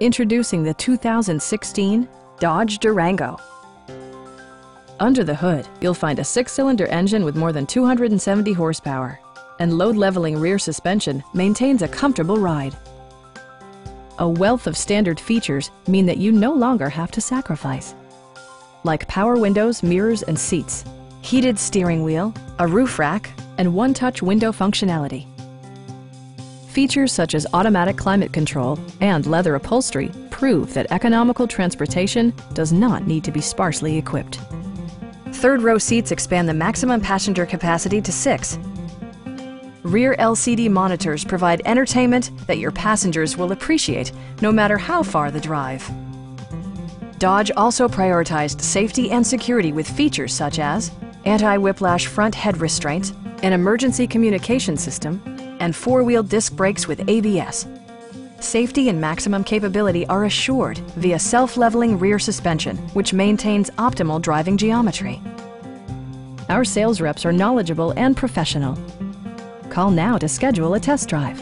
Introducing the 2016 Dodge Durango. Under the hood, you'll find a 6-cylinder engine with more than 270 horsepower, and load-leveling rear suspension maintains a comfortable ride. A wealth of standard features mean that you no longer have to sacrifice, like power windows, mirrors, and seats, heated steering wheel, a roof rack, and one-touch window functionality. Features such as automatic climate control and leather upholstery prove that economical transportation does not need to be sparsely equipped. Third-row seats expand the maximum passenger capacity to 6. Rear LCD monitors provide entertainment that your passengers will appreciate no matter how far the drive. Dodge also prioritized safety and security with features such as anti-whiplash front head restraints, an emergency communication system, and 4-wheel disc brakes with ABS. Safety and maximum capability are assured via self-leveling rear suspension, which maintains optimal driving geometry. Our sales reps are knowledgeable and professional. Call now to schedule a test drive.